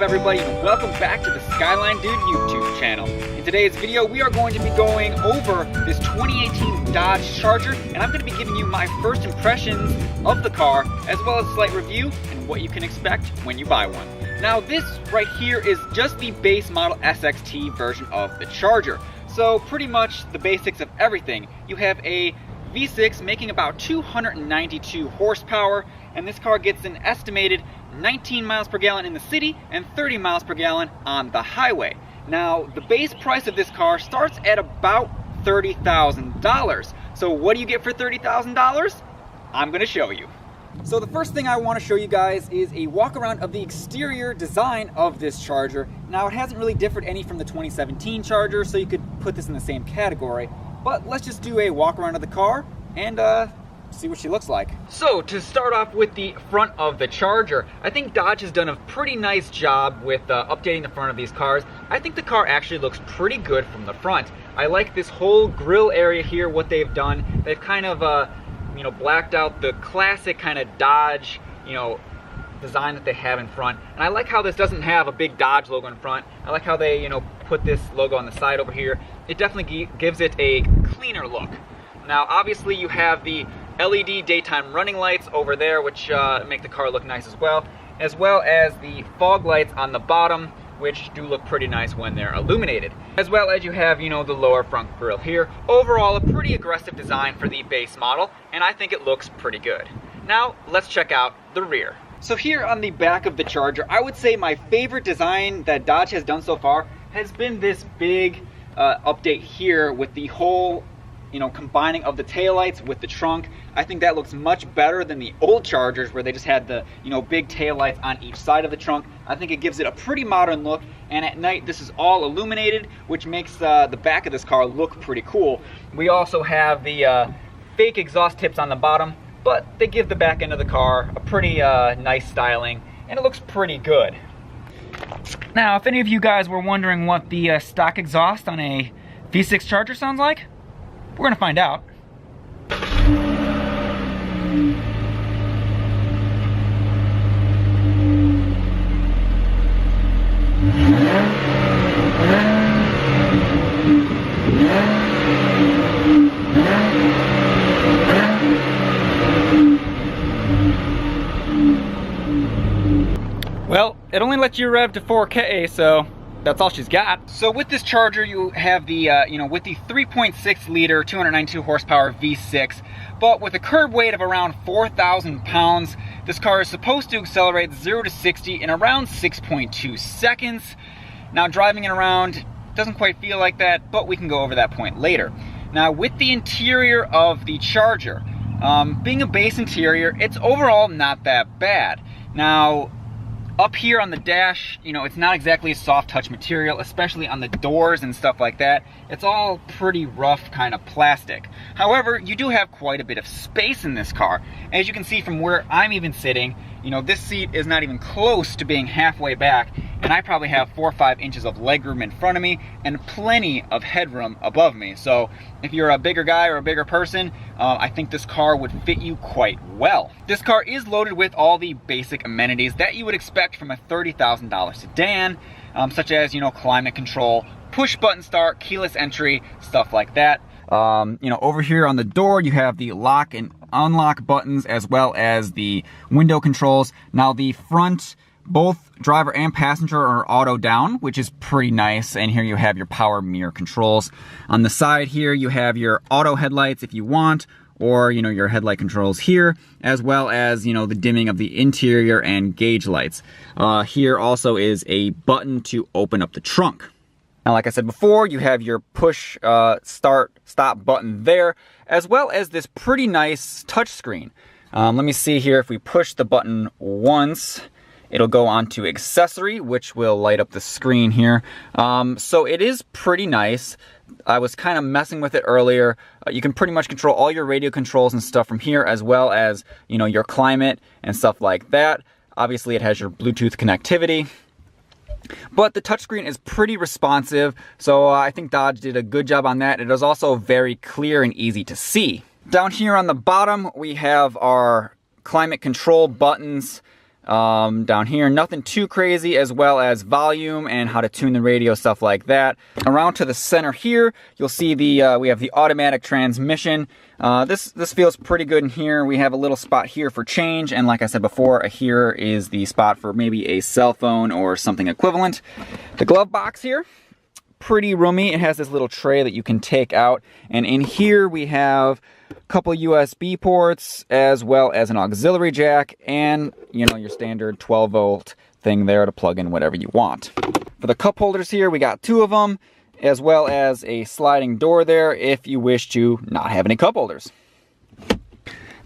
everybody, and welcome back to the Skyline Dude YouTube channel. In today's video, we are going to be going over this 2018 Dodge Charger, and I'm going to be giving you my first impressions of the car, as well as a slight review and what you can expect when you buy one. Now, this right here is just the base model SXT version of the Charger. So pretty much the basics of everything. You have a V6 making about 292 horsepower, and this car gets an estimated 19 miles per gallon in the city and 30 miles per gallon on the highway. Now, the base price of this car starts at about $30,000. So what do you get for $30,000? I'm going to show you. So the first thing I want to show you guys is a walk around of the exterior design of this Charger. Now, it hasn't really differed any from the 2017 Charger, so you could put this in the same category. But let's just do a walk around of the car and see what she looks like. So to start off with the front of the Charger, I think Dodge has done a pretty nice job with updating the front of these cars. I think the car actually looks pretty good from the front. I like this whole grille area here, what they've done. They've kind of blacked out the classic kind of Dodge, design that they have in front. And I like how this doesn't have a big Dodge logo in front. I like how they, put this logo on the side over here. It definitely gives it a cleaner look. Now, obviously, you have the LED daytime running lights over there, which make the car look nice as well as the fog lights on the bottom, which do look pretty nice when they're illuminated. As well as you have, the lower front grille here. Overall, a pretty aggressive design for the base model, and I think it looks pretty good. Now, let's check out the rear. So here on the back of the Charger, I would say my favorite design that Dodge has done so far has been this big update here with the whole combining of the taillights with the trunk. I think that looks much better than the old Chargers where they just had the big taillights on each side of the trunk. I think it gives it a pretty modern look, and at night this is all illuminated, which makes the back of this car look pretty cool. We also have the fake exhaust tips on the bottom, but they give the back end of the car a pretty nice styling, and it looks pretty good. Now, if any of you guys were wondering what the stock exhaust on a V6 Charger sounds like, we're gonna find out. Well, it only lets you rev to 4K, so that's all she's got. So with this Charger, you have the, with the 3.6 liter, 292 horsepower V6, but with a curb weight of around 4,000 pounds, this car is supposed to accelerate 0 to 60 in around 6.2 seconds. Now, driving it around doesn't quite feel like that, but we can go over that point later. Now, with the interior of the Charger, being a base interior, it's overall not that bad. Now, up here on the dash, it's not exactly a soft touch material, especially on the doors and stuff like that. It's all pretty rough kind of plastic. However, you do have quite a bit of space in this car. As you can see from where I'm even sitting, this seat is not even close to being halfway back, and I probably have 4 or 5 inches of legroom in front of me and plenty of headroom above me. So if you're a bigger guy or a bigger person, I think this car would fit you quite well. This car is loaded with all the basic amenities that you would expect from a $30,000 sedan, such as, climate control, push button start, keyless entry, stuff like that. Over here on the door, you have the lock and unlock buttons as well as the window controls. Now, the front, both driver and passenger are auto down, which is pretty nice. And here you have your power mirror controls. On the side here, you have your auto headlights if you want, or, your headlight controls here, as well as, the dimming of the interior and gauge lights. Here also is a button to open up the trunk. Now, like I said before, you have your push start stop button there, as well as this pretty nice touchscreen. Let me see here. If we push the button once, it'll go on to accessory, which will light up the screen here. So it is pretty nice. I was kind of messing with it earlier. You can pretty much control all your radio controls and stuff from here, as well as, your climate and stuff like that. Obviously, it has your Bluetooth connectivity. But the touchscreen is pretty responsive, so I think Dodge did a good job on that. It is also very clear and easy to see. Down here on the bottom, we have our climate control buttons. down here. Nothing too crazy, as well as volume and how to tune the radio, stuff like that. Around to the center here, you'll see we have the automatic transmission. This feels pretty good in here. We have a little spot here for change, and like I said before, here is the spot for maybe a cell phone or something equivalent. The glove box here, pretty roomy. It has this little tray that you can take out, and in here we have a couple USB ports as well as an auxiliary jack, and your standard 12-volt thing there to plug in whatever you want. For the cup holders here, we got 2 of them, as well as a sliding door there if you wish to not have any cup holders.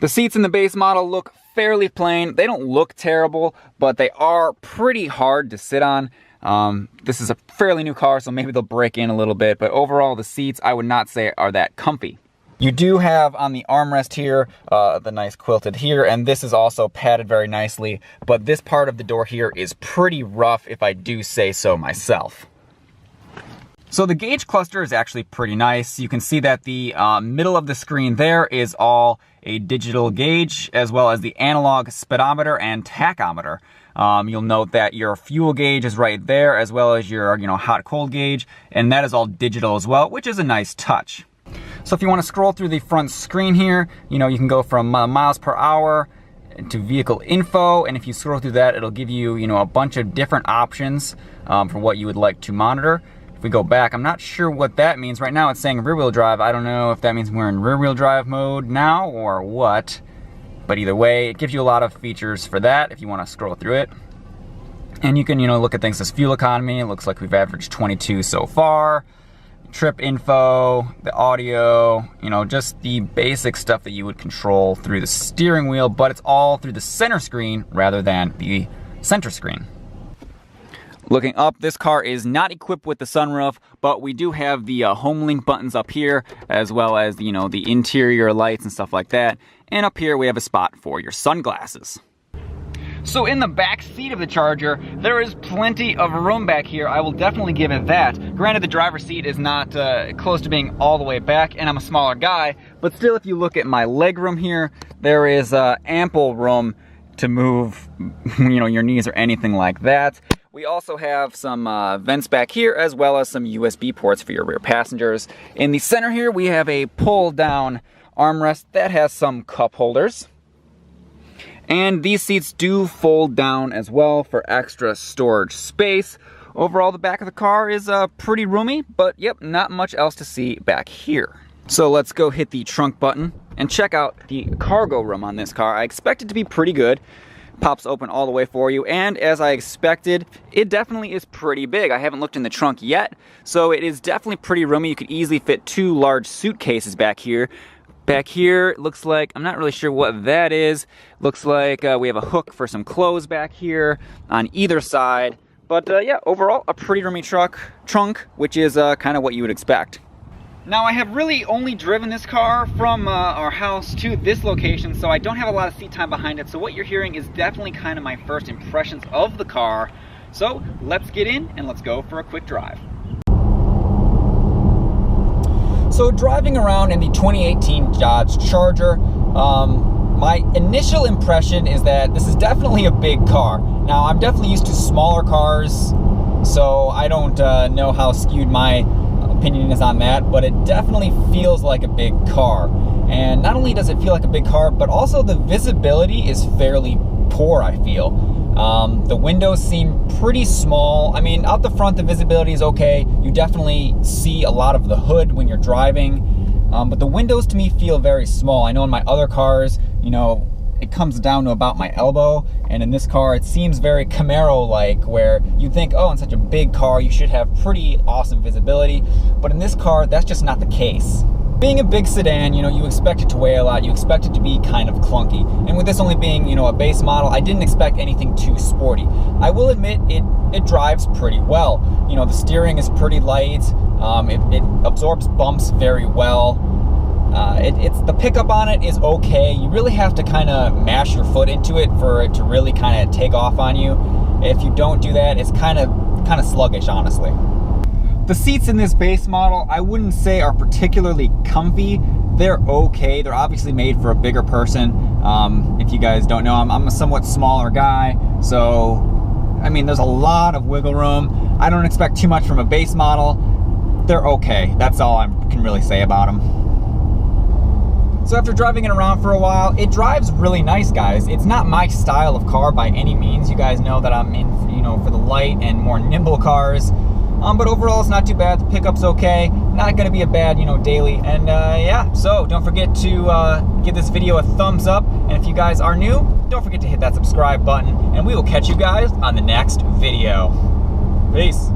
The seats in the base model look fairly plain. They don't look terrible, but they are pretty hard to sit on. This is a fairly new car, so maybe they'll break in a little bit, but overall the seats I would not say are that comfy. You do have on the armrest here, the nice quilted here, and this is also padded very nicely, but this part of the door here is pretty rough if I do say so myself. So the gauge cluster is actually pretty nice. You can see that the middle of the screen there is all a digital gauge, as well as the analog speedometer and tachometer. You'll note that your fuel gauge is right there, as well as your hot-cold gauge, and that is all digital as well, which is a nice touch. So if you want to scroll through the front screen here, you can go from miles per hour to vehicle info, and if you scroll through that, it'll give you, a bunch of different options for what you would like to monitor. If we go back, I'm not sure what that means. Right now it's saying rear-wheel drive. I don't know if that means we're in rear-wheel drive mode now or what. But either way, it gives you a lot of features for that if you want to scroll through it. And you can, look at things as fuel economy. It looks like we've averaged 22 so far. Trip info, the audio, just the basic stuff that you would control through the steering wheel, but it's all through the center screen rather than the center screen. Looking up, this car is not equipped with the sunroof, but we do have the home link buttons up here, as well as the interior lights and stuff like that. And up here we have a spot for your sunglasses. So in the back seat of the Charger, there is plenty of room back here. I will definitely give it that. Granted, the driver's seat is not close to being all the way back, and I'm a smaller guy, but still, if you look at my leg room here, there is ample room to move, your knees or anything like that. We also have some vents back here, as well as some USB ports for your rear passengers. In the center here, we have a pull-down armrest that has some cup holders. And these seats do fold down as well for extra storage space. Overall, the back of the car is pretty roomy, but yep, not much else to see back here. So let's go hit the trunk button and check out the cargo room on this car. I expect it to be pretty good. Pops open all the way for you, and as I expected, it definitely is pretty big. I haven't looked in the trunk yet, so it is definitely pretty roomy. You could easily fit 2 large suitcases back here. Back here, it looks like, I'm not really sure what that is. Looks like we have a hook for some clothes back here on either side. But yeah, overall, a pretty roomy trunk, which is kind of what you would expect. Now, I have really only driven this car from our house to this location, so I don't have a lot of seat time behind it. So what you're hearing is definitely kind of my first impressions of the car. So let's get in and let's go for a quick drive. So driving around in the 2018 Dodge Charger, my initial impression is that this is definitely a big car. Now, I'm definitely used to smaller cars, so I don't know how skewed my opinion is on that, but it definitely feels like a big car. And not only does it feel like a big car, but also the visibility is fairly poor, I feel. The windows seem pretty small. I mean, out the front, the visibility is okay. You definitely see a lot of the hood when you're driving, but the windows to me feel very small. I know in my other cars, it comes down to about my elbow, and in this car it seems very Camaro-like, where you think, oh, in such a big car you should have pretty awesome visibility, but in this car that's just not the case. Being a big sedan, you expect it to weigh a lot, you expect it to be kind of clunky, and with this only being, a base model, I didn't expect anything too sporty. I will admit it drives pretty well. The steering is pretty light, it absorbs bumps very well. The pickup on it is okay. You really have to kind of mash your foot into it for it to really kind of take off on you. If you don't do that, it's kind of sluggish, honestly. The seats in this base model, I wouldn't say are particularly comfy. They're okay. They're obviously made for a bigger person. If you guys don't know, I'm a somewhat smaller guy, so I mean, there's a lot of wiggle room. I don't expect too much from a base model. They're okay. That's all I can really say about them. So after driving it around for a while, it drives really nice, guys. It's not my style of car by any means. You guys know that I'm in, for the light and more nimble cars. But overall, it's not too bad. The pickup's okay. Not gonna be a bad, daily. And yeah, so don't forget to give this video a thumbs up. And if you guys are new, don't forget to hit that subscribe button. And we will catch you guys on the next video. Peace.